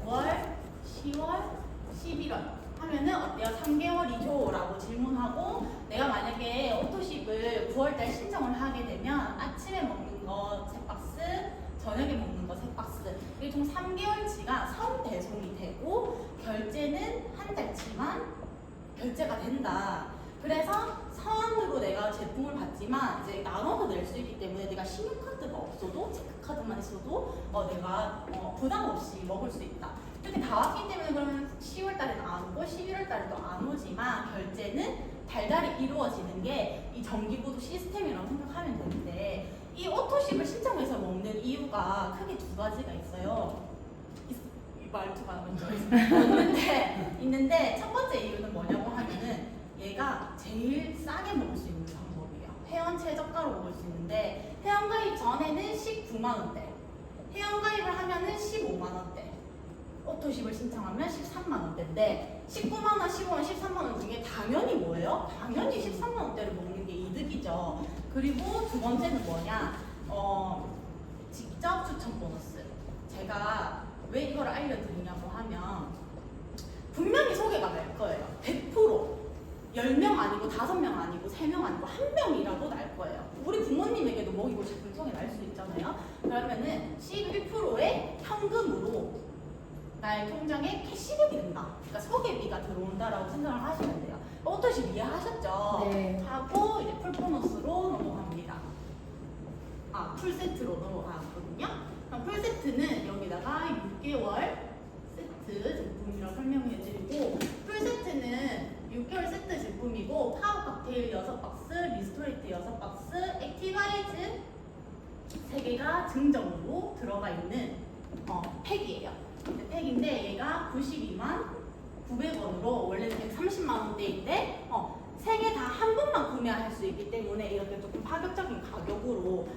9월, 10월, 11월 하면은 어때요? 3개월이죠? 라고 질문하고 내가 만약에 오토십을 9월달 신청을 하게 되면 아침에 먹는 거 3박스, 저녁에 먹는 거 3박스 이게 총 3개월치가 선배송이 되고 결제는 한 달치만 결제가 된다. 그래서 선으로 내가 제품을 받지만 이제 나눠서 낼 수 있기 때문에 내가 신용카드가 없어도 체크카드만 있어도 내가 부담 없이 먹을 수 있다. 이렇게 다 왔기 때문에 그러면 10월 달에는 안 오고 11월 달에도 안 오지만 결제는 달달이 이루어지는 게 이 정기구독 시스템이라고 생각하면 되는데 이 오토십을 신청해서 먹는 이유가 크게 두 가지가 있어요. 이 말투가 먼저 있는데 첫 번째 이유는 뭐냐고 하면은 얘가 제일 싸게 먹을 수 있는 방법이에요. 회원 최저가로 먹을 수 있는데 회원가입 전에는 19만 원대, 회원가입을 하면은 15만 원대, 오토십을 신청하면 13만 원대인데 19만 원, 15만 원, 13만 원 중에 당연히 뭐예요? 당연히 13만 원대를 먹는 게 이득이죠. 그리고 두 번째는 뭐냐? 직접 추천 보너스. 제가 왜 이걸 알려드리냐고 하면 분명히 소개가 날 거예요. 100%. 10명 아니고 5명 아니고 3명 아니고 1명이라도 날 거예요. 우리 부모님에게도 먹이고 싶은 소개 날 수 있잖아요. 그러면은 11%의 현금으로 나의 통장에 캐시백이 된다. 그러니까 소개비가 들어온다라고 생각을 하시면 돼요. 오토십 이해하셨죠? 네. 하고 이제 풀보너스로 넘어갑니다. 풀세트로 넘어가거든요. 그럼 풀세트는 여기다가 6개월 세트 제품이라고 설명해드리고 풀세트는 6개월 세트 제품이고 파워 칵테일 6박스, 리스토레이트 6박스, 액티바이즈 3개가 증정으로 들어가 있는 팩이에요. 팩인데 얘가 92만 900원으로 원래는 130만 원대인데 3개 다 한 번만 구매할 수 있기 때문에 이렇게 조금 파격적인 가격으로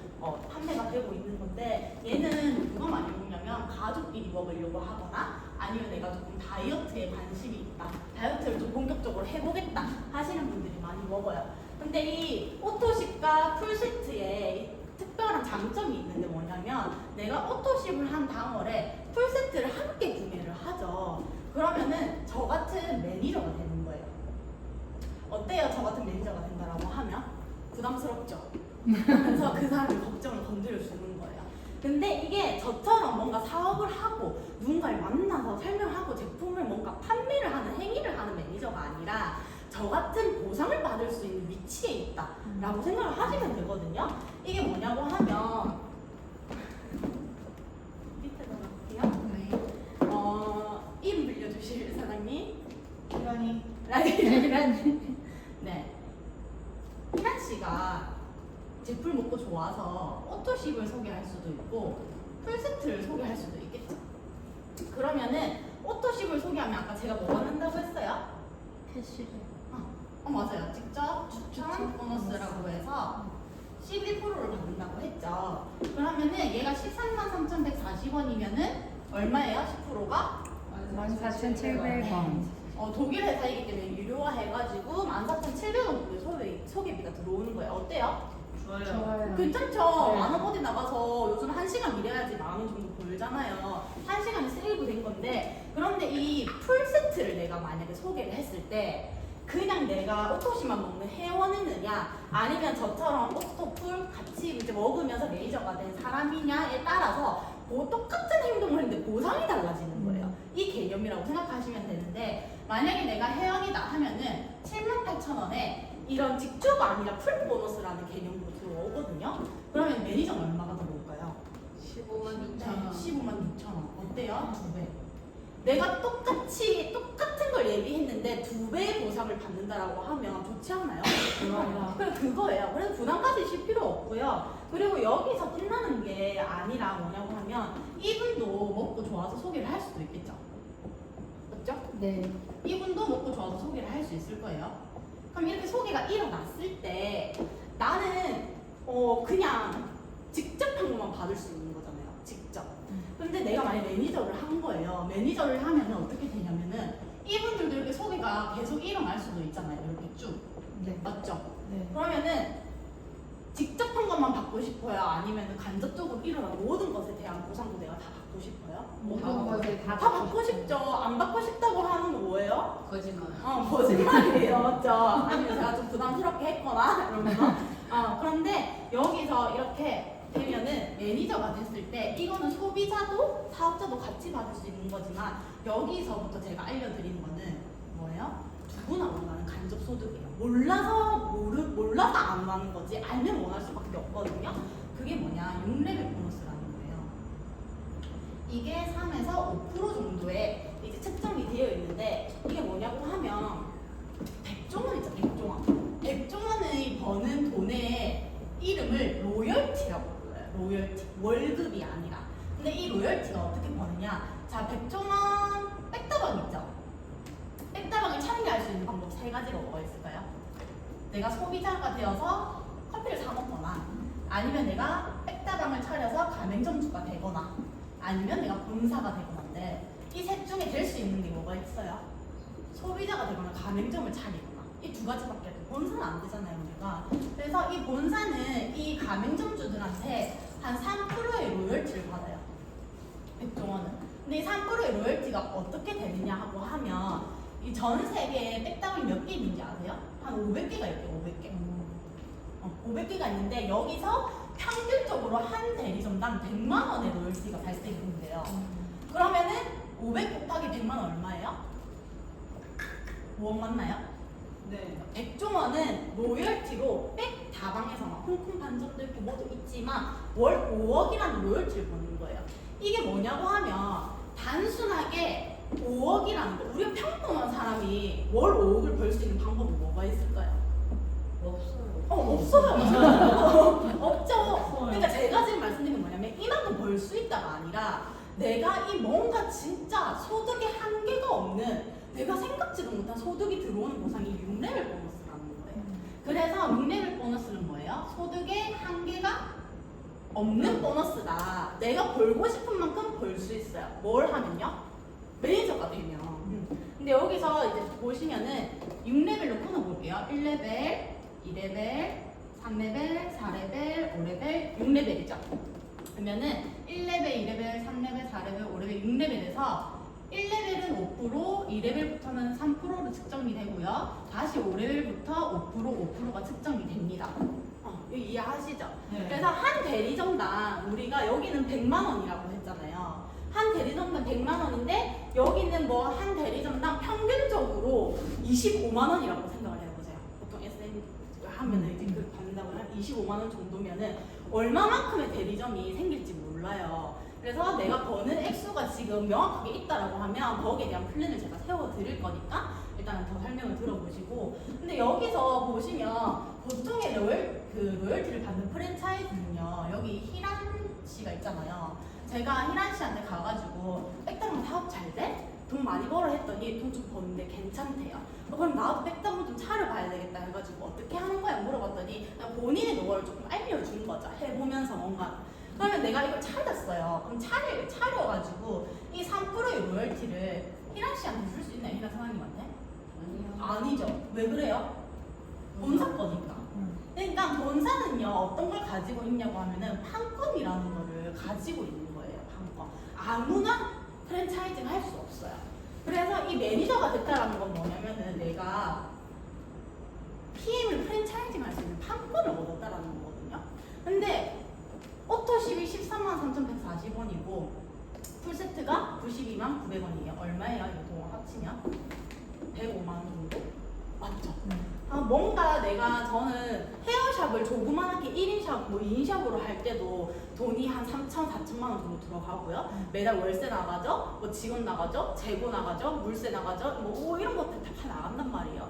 판매가 되고 있는 건데 얘는 누가 많이 먹냐면 가족끼리 먹으려고 하거나 아니면 내가 조금 다이어트에 관심이 있다, 다이어트를 좀 본격적으로 해보겠다 하시는 분들이 많이 먹어요. 근데 이 오토십과 풀세트에 특별한 장점이 있는데 뭐냐면 내가 오토십을 한 당월에 풀세트를 함께 구매를 하죠. 그러면은 저 같은 매니저가 되는 거예요. 어때요? 저 같은 매니저가 된다라고 하면 부담스럽죠. 그래서 그 사람의 걱정을 건드려 주는 거예요. 근데 이게 저처럼 뭔가 사업을 하고 누군가를 만나서 설명하고 제품을 뭔가 판매를 하는 행위를 하는 매니저가 아니라 저 같은 보상을 받을 수 있는 위치에 있다라고 생각을 하시면 되거든요. 이게 뭐냐고 하면 밑에다 놓을게요. 네. 이름 빌려주실 사장님. 희란이. 네. 희란 씨가 제품 먹고 좋아서 오토십을 소개할 수도 있고 풀세트를 소개할 수도 있겠죠. 그러면은 오토십을 소개하면 아까 제가 뭐 받는다고 했어요? 캐시백. 맞아요. 직접 추천 보너스라고 해서 11%를 받는다고 했죠. 그러면은 얘가 133,140원이면은 얼마예요? 10%가? 14,700원. 독일 회사이기 때문에 유료화 해가지고 14,700원 소개비가 들어오는 거예요. 어때요? 좋아요. 괜찮죠? 네. 만원 어디 나가서 요즘 1시간 일해야지 10,000원 정도 벌잖아요. 1시간이 세이브 된 건데 그런데 이 풀세트를 내가 만약에 소개를 했을 때 그냥 내가 오토십만 먹는 회원이느냐 아니면 저처럼 오토풀 같이 이제 먹으면서 매니저가 된 사람이냐에 따라서 똑같은 행동을 했는데 보상이 달라지는 거예요. 이 개념이라고 생각하시면 되는데 만약에 내가 회원이다 하면은 78,000원에 이런 직주가 아니라 풀 보너스라는 개념으로 들어오거든요. 그러면 매니저는 얼마가 들어올까요? 15만 15만 6천원. 어때요? 2배. 내가 똑같은 걸 얘기했는데 2배의 보상을 받는다라고 하면 좋지 않나요? 좋아요. 그래 그거예요. 그래서 부담 가지실 필요 없고요. 그리고 여기서 끝나는 게 아니라 뭐냐고 하면 이분도 먹고 좋아서 소개를 할 수도 있겠죠. 맞죠? 네. 이분도 먹고 좋아서 소개를 할 수 있을 거예요. 그럼 이렇게 소개가 일어났을 때 나는 그냥 직접 한 것만 받을 수 있는 거잖아요. 직접. 근데 내가 만약 매니저를 한 거예요. 매니저를 하면은 어떻게 되냐면은 이분들도 이렇게 소개가 계속 일어날 수도 있잖아요. 이렇게 쭉. 네. 맞죠? 네. 그러면은 직접 한 것만 받고 싶어요? 아니면 간접적으로 일어난 모든 것에 대한 보상도 내가 다 받고 싶어요? 모든 것을 다 받고 싶죠. 안 받고 싶다고 하는 거 뭐예요? 거짓말. 거짓말이에요. 맞죠? 아니면 제가 좀 부담스럽게 했거나 이러면서. 그런데 여기서 이렇게 되면은 매니저가 됐을 때 이거는 소비자도 사업자도 같이 받을 수 있는 거지만 여기서부터 제가 알려드리는 거는 뭐예요? 누구나 원하는 간접 소득이에요. 몰라서 안 원하는 거지 알면 원할 수밖에 없거든요. 그게 뭐냐? 6레벨 보너스라는 거예요. 이게 3에서 5% 정도의 이제 책정이 되어 있는데 이게 뭐냐고 하면 100조 원 있죠. 100조 원. 100조 원의 버는 돈의 이름을 로열티라고 불러요. 로열티. 월급이 아니라. 근데 이 로열티가 어떻게 버느냐? 자, 100조 원 백다방 있죠? 백다방을 참여할 수 있는 방법 3가지가 뭐가 있을까요? 내가 소비자가 되어서 커피를 사 먹거나 아니면 내가 백다방을 차려서 가맹점주가 되거나 아니면 내가 본사가 되거나인데 이 셋 중에 될 수 있는 게 뭐가 있어요? 소비자가 되거나 가맹점을 차리거나 이 2가지밖에 없어요. 본사는 안 되잖아요, 우리가. 그래서 이 본사는 이 가맹점주들한테 한 3%의 로열티를 받아요. 100조 원은. 근데 이 3%의 로열티가 어떻게 되느냐 하고 하면 이 전 세계에 백다방이 몇 개 있는지 아세요? 한 500개가 있대요, 500개. 500개가 있는데 여기서 평균적으로 한 대리점당 100만 원의 로열티가 발생이 된대요. 그러면은 500 곱하기 100만 원 얼마예요? 5억 맞나요? 네. 100조 원은 로열티로 백다방에서만 홍콩 반점도 있고 뭐도 있지만 월 5억이라는 로열티를 버는 거예요. 이게 뭐냐고 하면 단순하게 5억이라는 거, 우리가 평범한 사람이 월 5억을 벌 수 있는 방법이 뭐가 있을까요? 없어요. 없어요. 없죠. 그러니까 제가 지금 말씀드린 게 뭐냐면 이만큼 벌 수 있다가 아니라 내가 이 뭔가 진짜 소득의 한계가 없는 내가 생각지도 못한 소득이 들어오는 보상이 6레벨 보너스라는 거예요. 그래서 6레벨 보너스는 뭐예요? 소득의 한계가 없는 보너스다. 내가 벌고 싶은 만큼 벌 수 있어요. 뭘 하면요? 매니저가 되면. 근데 여기서 이제 보시면은 6레벨로 끊어볼게요. 1레벨, 2레벨, 3레벨, 4레벨, 5레벨, 6레벨이죠. 그러면은 1레벨, 2레벨, 3레벨, 4레벨, 5레벨, 6레벨에서 1레벨은 5%, 2레벨부터는 3%로 측정이 되고요. 다시 5레벨부터 5%가 측정이 됩니다. 이거 이해하시죠? 네. 그래서 한 대리점당 우리가 여기는 100만 원이라고 했잖아요. 한 대리점당 100만 원인데 여기는 뭐 한 대리점당 평균적으로 25만 원이라고 생각을 해보세요. 보통 SM 하면은 이제 그 받는다고 하면 25만 원 정도면은 얼마만큼의 대리점이 생길지 몰라요. 그래서 내가 버는 액수가 지금 명확하게 있다라고 하면 거기에 대한 플랜을 제가 세워드릴 거니까 일단은 더 설명을 들어보시고. 근데 여기서 보시면 보통의 로열티를 받는 프랜차이즈는요, 여기 희란 씨가 있잖아요. 제가 희란 씨한테 가가지고 백다방 사업 잘 돼? 돈 많이 벌어 했더니 돈 좀 버는데 괜찮대요. 그럼 나도 백다방 좀 차려봐야 되겠다 해가지고 어떻게 하는 거야 물어봤더니 그냥 본인의 노하우를 조금 알려준 거죠. 해보면서 뭔가. 그러면 내가 이걸 찾았어요. 그럼 차려가지고 이 3%의 로열티를 희란 씨한테 줄 수 있나요? 희란 사장님한테? 아니요. 아니죠. 왜 그래요? 본사 거니까. 그러니까 본사는요 어떤 걸 가지고 있냐고 하면은 판권이라는 거를 가지고 있는 거예요. 판권. 아무나 프랜차이징 할 수 없어요. 그래서 이 매니저가 됐다라는 건 뭐냐면은 내가 PM을 프랜차이징 할 수 있는 판권을 얻었다라는 거거든요. 근데 오토십이 143만 3,140원이고 풀세트가 92만 900원이에요. 얼마예요? 이거 동 합치면? 105만 원 정도? 맞죠? 뭔가 저는 헤어샵을 조그만하게 1인 샵, 뭐 2인 샵으로 할 때도 돈이 한 3천, 4천만 원 정도 들어가고요. 매달 월세 나가죠, 뭐 직원 나가죠, 재고 나가죠, 물세 나가죠, 뭐 이런 것들 다 나간단 말이에요.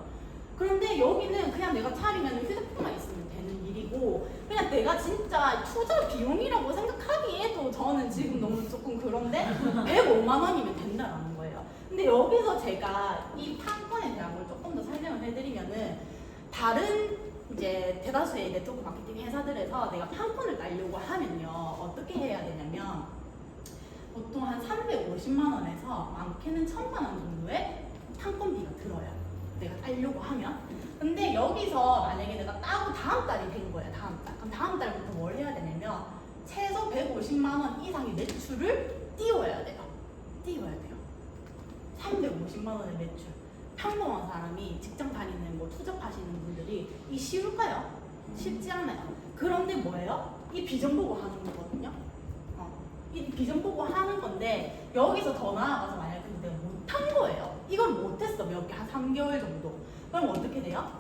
그런데 여기는 그냥 내가 차리면 휴대폰만 있으면 되는 일이고 그냥 내가 진짜 투자 비용이라고 생각하기에도 저는 지금 너무 조금 그런데 105만 원이면 된다라는 거예요. 근데 여기서 제가 이 판권에 대한 걸 조금 더 설명을 해드리면은 다른 이제 대다수의 네트워크 마케팅 회사들에서 내가 판권을 따려고 하면요 어떻게 해야 되냐면 보통 한 350만 원에서 많게는 1000만 원 정도의 판권비가 들어요. 내가 따려고 하면. 근데 여기서 만약에 내가 따고 다음 달이 된 거야. 다음 달. 그럼 다음 달부터 뭘 해야 되냐면 최소 150만 원 이상의 매출을 띄워야 돼요. 띄워야 돼요. 350만 원의 매출. 평범한 사람이 직장 다니는 뭐 투잡하시는 분들이 이 쉬울까요? 쉽지 않아요. 그런데 뭐예요? 이 비전 보고 하는 거거든요. 이 비전 보고 하는 건데 여기서 더 나아가서 만약에 근데 내가 못한 거예요. 이걸 못했어 몇 개, 한 3개월 정도. 그럼 어떻게 돼요?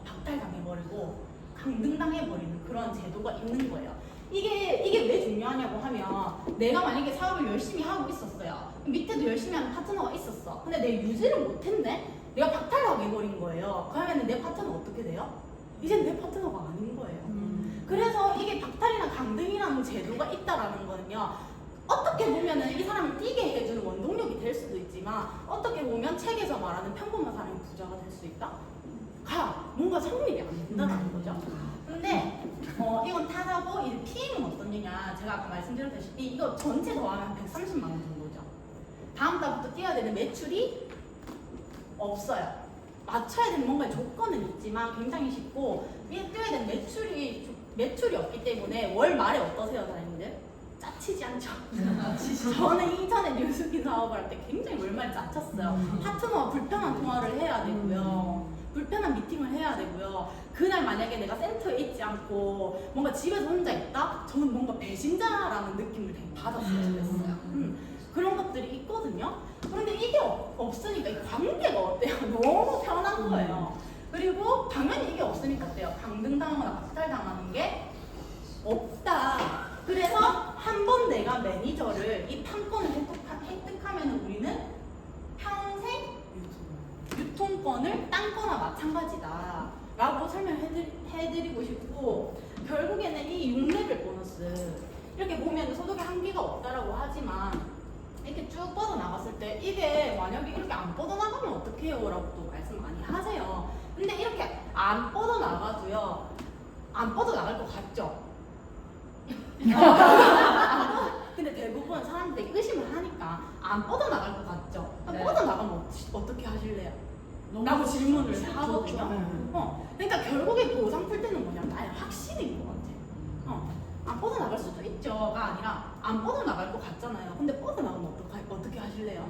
박탈당해버리고 강등당해버리는 그런 제도가 있는 거예요. 이게 왜 중요하냐고 하면 내가 만약에 사업을 열심히 하고 있었어요. 밑에도 열심히 하는 파트너가 있었어. 근데 내가 유지를 못했네? 내가 박탈당해버린 거예요. 그러면 내 파트너 어떻게 돼요? 이젠 내 파트너가 아닌 거예요. 그래서 이게 박탈이나 강등이라는 제도가 있다라는 거는요. 어떻게 보면은 이 사람을 뛰게 해주는 원동력이 될 수도 있지만 어떻게 보면 책에서 말하는 평범한 사람이 부자가 될 수 있다? 뭔가 성립이 안 된다는 거죠. 근데 이건 타사고 이 PM은 어떤 냐냐 제가 아까 말씀드렸다시피 이거 전체 더하면 130만 원 정도죠. 다음 달부터 뛰어야 되는 매출이 없어요. 맞춰야 되는 뭔가 조건은 있지만 굉장히 쉽고 뛰어야 되는 매출이 없기 때문에 월 말에 어떠세요, 사장님들? 짜치지 않죠? 저는 인터넷 뉴스킨 사업을 할 때 굉장히 월 말에 짜쳤어요. 파트너와 불편한 통화를 해야 되고요. 불편한 미팅을 해야 되고요. 그날 만약에 내가 센터에 있지 않고 뭔가 집에서 혼자 있다? 저는 뭔가 배신자라는 느낌을 되게 받았어요. 그랬어요. 그런 것들이 있거든요. 그런데 이게 없으니까 이 관계가 어때요? 너무 편한 거예요. 그리고 당연히 이게 없으니까 어때요? 강등당하거나 박탈당하는 게 없다. 그래서 한 번 내가 매니저를 이 판권을 획득하면 우리는 평생 유통권을 딴 거나 마찬가지다 라고 설명해드리고 싶고 결국에는 이 6레벨 보너스 이렇게 보면 소득의 한계가 없다라고 하지만 이렇게 쭉 뻗어나갔을 때 이게 만약에 이렇게 안 뻗어나가면 어떡해요? 라고 또 말씀 많이 하세요. 근데 이렇게 안 뻗어나가도요 안 뻗어나갈 것 같죠? 근데 대부분 사람들이 의심을 하니까 안 뻗어나갈 것 같죠? 네. 뻗어나가면 어떻게 하실래요? 라고 질문을 하거든요. 그러니까 결국에 보상 풀 때는 뭐냐면 아예 확신인 것 같아. 안 뻗어나갈 수도 있죠가 아니라 안 뻗어나갈 것 같잖아요. 근데 뻗어나가면 어떻게 하실래요?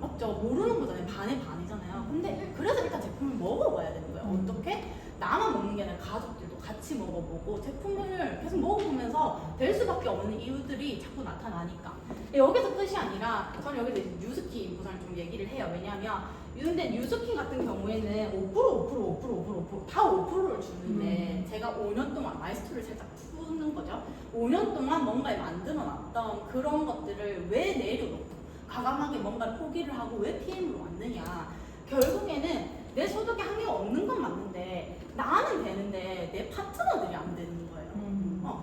맞죠? 모르는 거잖아요. 반에 반이잖아요. 근데 그래서 일단 제품을 먹어봐야 되는 거예요. 어떻게? 나만 먹는 게 아니라 가족들도 같이 먹어보고 제품을 계속 먹어보면서 될 수밖에 없는 이유들이 자꾸 나타나니까. 여기서 끝이 아니라 저는 여기서 뉴스킨 보상을 좀 얘기를 해요. 왜냐하면 근데 뉴스킨 같은 경우에는 5% 다 5%를 주는데 제가 5년 동안 마이스터를 살짝 푸는 거죠. 5년 동안 뭔가를 만들어 놨던 그런 것들을 왜 내려놓고 과감하게 뭔가를 포기를 하고 왜 PM으로 왔느냐. 결국에는 내 소득에 한계가 없는 건 맞는데 나는 되는데 내 파트너들이 안 되는 거예요.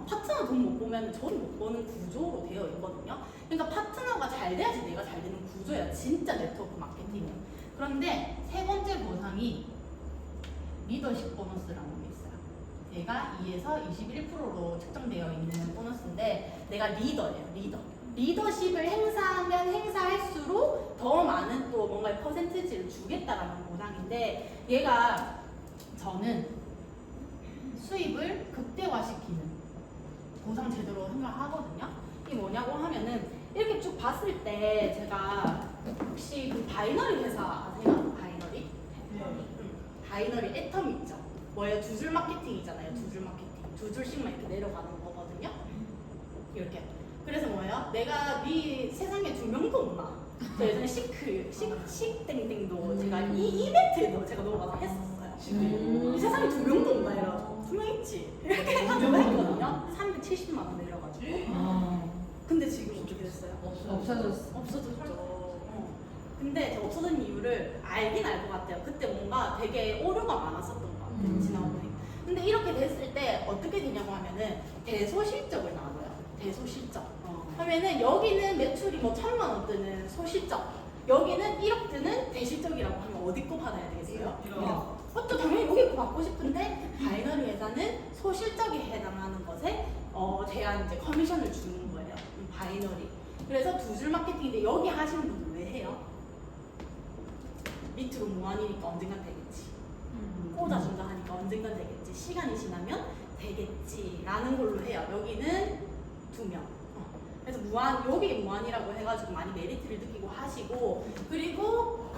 파트너 돈 못 보면 돈 못 버는 구조로 되어 있거든요. 그러니까 파트너가 잘 돼야지 내가 잘 되는 구조야. 진짜 네트워크 마케팅은. 그런데 세 번째 보상이 리더십 보너스라는 게 있어요. 얘가 2에서 21%로 측정되어 있는 보너스인데 내가 리더예요. 리더십을 행사하면 행사할수록 더 많은 또 뭔가 퍼센티지를 주겠다라는 보상인데 얘가 저는 수입을 극대화시키는 보상 제도로 생각하거든요. 이게 뭐냐고 하면은 이렇게 쭉 봤을 때 제가 혹시 그 바이너리 회사 아세요? 바이너리? 바이너리 애텀 있죠? 뭐예요? 두 줄 마케팅이잖아요. 두 줄 마케팅. 두 줄씩만 이렇게 내려가는 거거든요. 이렇게. 그래서 뭐예요? 내가 네 세상에 두 명도 없나? 저 예전에 식땡땡도 제가 이 이벤트에도 제가 넘어가서 했었어요. 이 세상에 두 명도 없나 이래가지고 두 명 있지 이렇게 해가지고 했거든요. 370만 원 내려가지고. 근데 지금 어떻게 됐어요? 없어졌죠. 근데 저 없어진 이유를 알긴 알 것 같아요. 그때 뭔가 되게 오류가 많았었던 것 같아요. 지나보니. 근데 이렇게 됐을 때 어떻게 되냐고 하면은 대소실적을 나눠요. 대소실적. 하면은 여기는 매출이 뭐 1,000만 원 뜨는 소실적, 여기는 1억 뜨는 대실적이라고 하면 어디 거 받아야 되겠어요? 그것도 당연히 여기 거 받고 싶은데 바이너리 회사는 소실적에 해당하는 것에 제한 이제 커미션을 주는 거예요. 바이너리. 그래서 두 줄 마케팅인데 여기 하시는 분들 왜 해요? 밑으로 무한이니까 언젠간 되겠지. 꽂아준다 하니까 언젠간 되겠지. 시간이 지나면 되겠지라는 걸로 해요. 여기는 2명. 그래서 무한, 여기 무한이라고 해가지고 많이 메리트를 느끼고 하시고, 그리고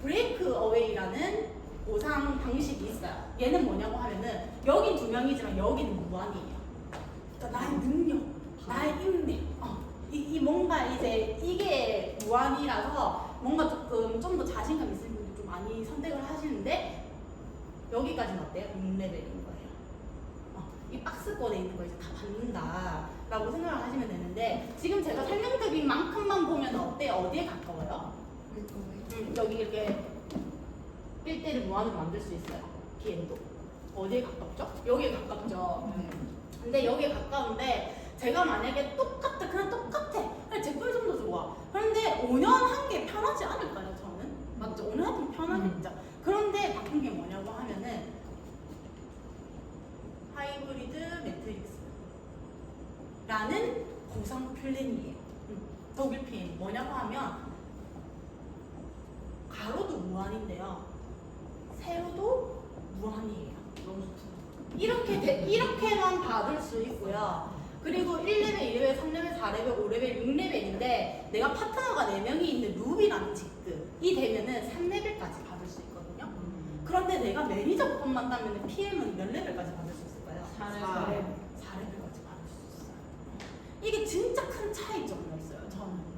브레이크 어웨이라는 보상 방식이 있어요. 얘는 뭐냐고 하면은 여긴 2명이지만 여기는 무한이에요. 그러니까 나의 능력, 나의 인맥, 이 뭔가 이제 이게 무한이라서 뭔가 조금 좀 더 자신감 있으신 분들 좀 많이 선택을 하시는데, 여기까지는 어때요? 6레벨인 거예요. 이 박스권에 있는 거 이제 다 받는다라고 생각을 하시면 되는데, 지금 제가 설명드린 만큼만 보면 어때요? 어디에 가까워요? 여기 이렇게 1대를 무한으로 만들 수 있어요. BN도. 어디에 가깝죠? 여기에 가깝죠. 근데 여기에 가까운데, 제가 만약에 그냥 똑같아. 그냥 제 꿀 좀 더 좋아. 그런데 5년 한 게 편하지 않을까요, 저는? 맞죠? 5년 하면 편하겠죠. 그런데 바꾼 게 뭐냐고 하면은, 하이브리드 매트릭스라는 보상 플랜이에요. 독일 핀 뭐냐고 하면, 가로도 무한인데요. 세로도 무한이에요. 너무 좋다. 이렇게만 받을 수 있고요. 그리고 1레벨, 2레벨, 3레벨, 4레벨, 5레벨, 6레벨인데 내가 파트너가 4명이 있는 루비라는 직급이 되면은 3레벨까지 받을 수 있거든요. 그런데 내가 매니저급만 따면 PM은 몇 레벨까지 받을 수 있을까요? 4레벨까지 받을 수 있어요. 이게 진짜 큰 차이점이었어요, 저는.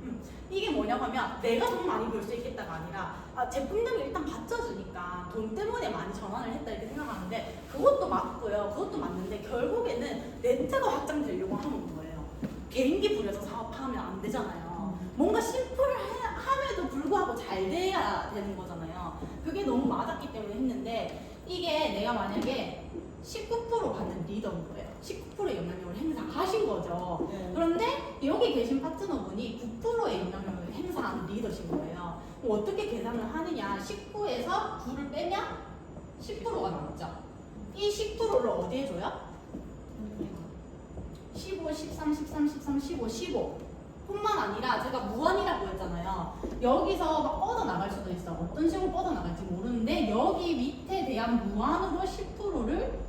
이게 뭐냐고 하면 내가 돈 많이 벌 수 있겠다가 아니라 제품들을 일단 받쳐주니까 돈 때문에 많이 전환을 했다 이렇게 생각하는데, 그것도 맞고요. 그것도 맞는데 결국에는 네트가 확장되려고 하는 거예요. 개인기 부려서 사업하면 안 되잖아요. 뭔가 심플을 함에도 불구하고 잘 돼야 되는 거잖아요. 그게 너무 맞았기 때문에 했는데, 이게 내가 만약에 19% 받는 리더인 거예요. 19%의 영향력을 행사하신 거죠. 네. 그런데 여기 계신 파트너분이 9%의 영향력을 행사하는 리더신 거예요. 그럼 어떻게 계산을 하느냐? 19에서 9를 빼면 10%가 남죠. 이 10%를 어디에 줘요? 15, 13, 13, 13, 15, 15 뿐만 아니라 제가 무한이라고 했잖아요. 여기서 막 뻗어나갈 수도 있어. 어떤 식으로 뻗어나갈지 모르는데, 여기 밑에 대한 무한으로 10%를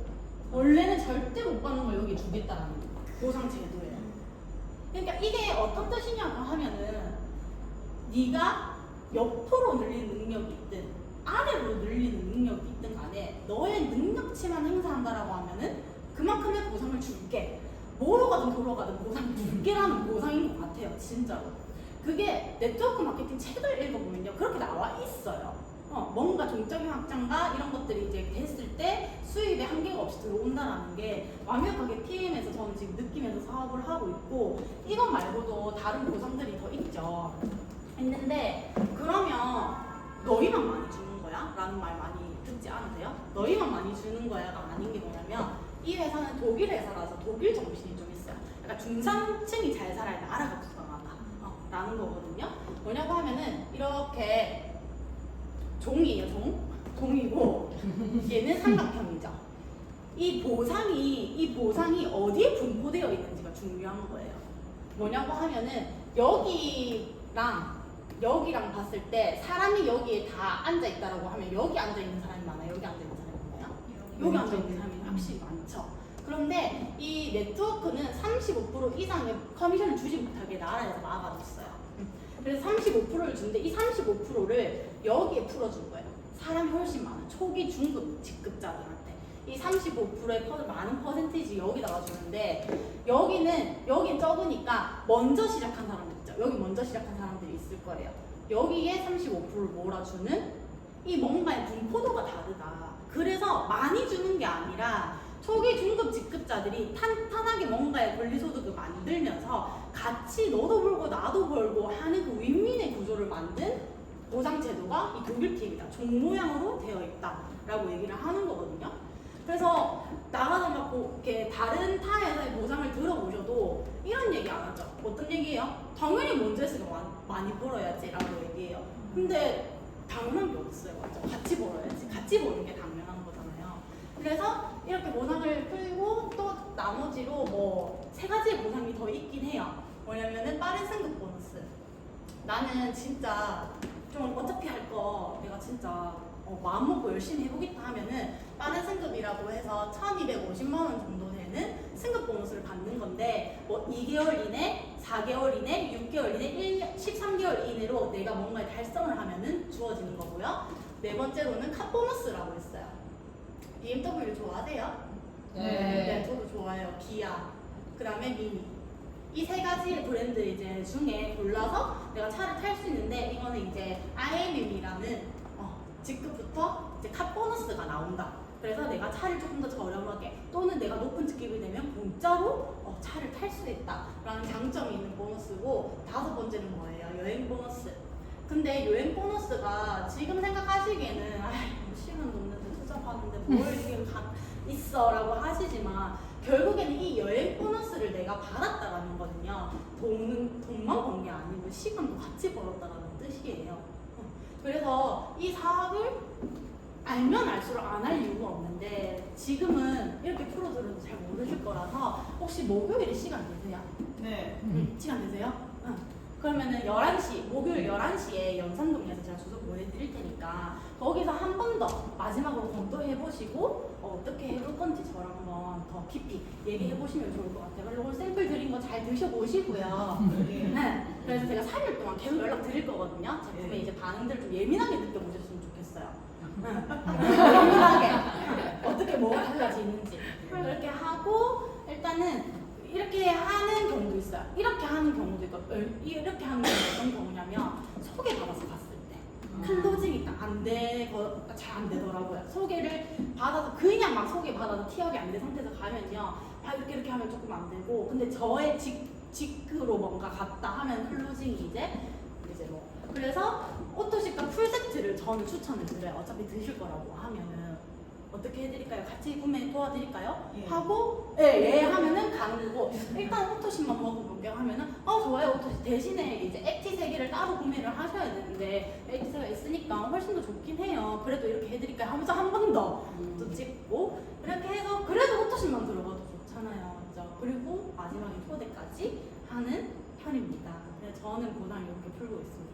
원래는 절대 못 받는 걸 여기 주겠다라는 보상 제도예요. 그러니까 이게 어떤 뜻이냐고 하면은, 네가 옆으로 늘리는 능력이 있든 아래로 늘리는 능력이 있든 간에 너의 능력치만 행사한다라고 하면은 그만큼의 보상을 줄게. 뭐로 가든 도로 가든 보상 줄게라는 보상인 것 같아요, 진짜로. 그게 네트워크 마케팅 책을 읽어보면요, 그렇게 나와 있어요. 뭔가 종적인 확장과 이런 것들이 이제 됐을 때 수입에 한계가 없이 들어온다는 게 완벽하게 PM에서 저는 지금 느끼면서 사업을 하고 있고, 이것 말고도 다른 보상들이 더 있죠. 있는데, 그러면 너희만 많이 주는 거야? 라는 말 많이 듣지 않으세요? 너희만 많이 주는 거야가 아닌 게 뭐냐면, 이 회사는 독일 회사라서 독일 정신이 좀 있어요. 그러니까 중산층이 잘 살아야 나라가 부강하다 라는 거거든요. 뭐냐고 하면은 이렇게 종이에요, 종이고 얘는 삼각형이죠. 이 보상이 어디에 분포되어 있는지가 중요한 거예요. 뭐냐고 하면은 여기랑 봤을 때 사람이 여기에 다 앉아 있다라고 하면, 여기 앉아 있는 사람이 많아요, 여기 앉아 있는 사람이 많아요? 여기 앉아 있는 사람이 확실히 많죠. 그런데 이 네트워크는 35% 이상의 커미션을 주지 못하게 나라에서 막아줬어요. 그래서 35%를 주는데, 이 35%를 여기에 풀어준 거예요. 사람이 훨씬 많은 초기 중급 직급자들한테 이 35%의 많은 퍼센티지 여기다가 주는데, 여긴 적으니까 먼저 시작한 사람 있죠. 여기 먼저 시작한 사람들이 있을 거예요. 여기에 35%를 몰아주는 이 뭔가의 분포도가 다르다. 그래서 많이 주는 게 아니라 초기 중급 직급자들이 탄탄하게 뭔가의 권리소득을 만들면서 같이 너도 벌고 나도 벌고 하는 그 윈윈의 구조를 만든 보상제도가 이 독일팁이다. 종 모양으로 되어 있다라고 얘기를 하는 거거든요. 그래서 나가서 막 이렇게 다른 타 회사의 보상을 들어보셔도 이런 얘기 안 하죠. 어떤 얘기예요? 당연히 먼저 했으니까 많이 벌어야지라고 얘기해요. 근데 당연한 게 없어요. 맞죠? 같이 벌어야지. 같이 버는 게 당연한 거잖아요. 그래서 이렇게 보상을 풀고 또 나머지로 뭐 3가지의 보상이 더 있긴 해요. 뭐냐면은 빠른 승급 보너스. 나는 진짜 좀 어차피 할 거 내가 진짜 마음 먹고 열심히 해보겠다 하면은 빠른 승급이라고 해서 1,250만 원 정도 되는 승급 보너스를 받는 건데 뭐 2개월 이내, 4개월 이내, 6개월 이내, 13개월 이내로 내가 뭔가를 달성을 하면은 주어지는 거고요. 네 번째로는 카 보너스라고 했어요. BMW 좋아하세요? 네, 저도 좋아해요. 기아, 그 다음에 미니. 이 세 가지 브랜드 이제 중에 골라서 내가 차를 탈 수 있는데 이거는 이제 IMM이라는 직급부터 이제 카 보너스가 나온다. 그래서 내가 차를 조금 더 저렴하게 또는 내가 높은 직급이 되면 공짜로 차를 탈 수 있다라는 장점이 있는 보너스고 다섯 번째는 뭐예요? 여행 보너스. 근데 여행 보너스가 지금 생각하시기에는 뭐 시간 없는데 투잡하는데 뭘 이게 있어라고 하시지만 결국에는 이 여행 보너스를 내가 받았다라는 거는요 돈만 번 게 아니고 시간도 같이 벌었다라는 뜻이에요. 그래서 이 사업을 알면 알수록 안 할 이유가 없는데 지금은 이렇게 프로들은 잘 모르실 거라서 혹시 목요일에 시간 되세요? 네. 시간 되세요? 응. 그러면은 11시, 목요일 11시에 연산동에서 제가 주소 보내드릴 테니까 거기서 한 번 더 마지막으로 검토해보시고 어떻게 해볼 건지 저랑 한번 더 깊이 얘기해보시면 좋을 것 같아요. 그리고 오늘 샘플 드린 거 잘 드셔보시고요. 네. 그래서 제가 3일 동안 계속 연락 드릴 거거든요. 제품의 이제 반응들을 좀 예민하게 느껴보셨으면 좋겠어요. 예민하게 어떻게 뭐가 달라지는지 그렇게 하고 일단은 이렇게 하는 경우도 있어요. 이렇게 하는 경우도 있고 이렇게 하는 경우는 어떤 경우냐면 소개받아서 갔을 때 클로징이 잘 안 되더라고요. 소개를 받아서 그냥 막 소개받아서 티업이 안 된 상태에서 가면요 이렇게 하면 조금 안 되고 근데 저의 직구로 뭔가 갔다 하면 클로징이 이제 뭐 그래서 오토식과 풀세트를 저는 추천을 드려요. 어차피 드실 거라고 하면은 어떻게 해드릴까요? 같이 구매 도와드릴까요? 예. 하고 예 하면은 가는 거고 일단 오토식만 먹어볼게요 하면은 좋아요 오토식 대신에 이제 액티 3개를 따로 구매를 하셔야 되는데 액티가 있으니까 훨씬 더 좋긴 해요. 그래도 이렇게 해드릴까요? 하면서 한 번 더 또 찍고 이렇게 해서 그래도 오토식만 들어가도 좋잖아요. 그죠? 그리고 마지막에 초대까지 하는 편입니다. 그래서 저는 보상 이렇게 풀고 있습니다.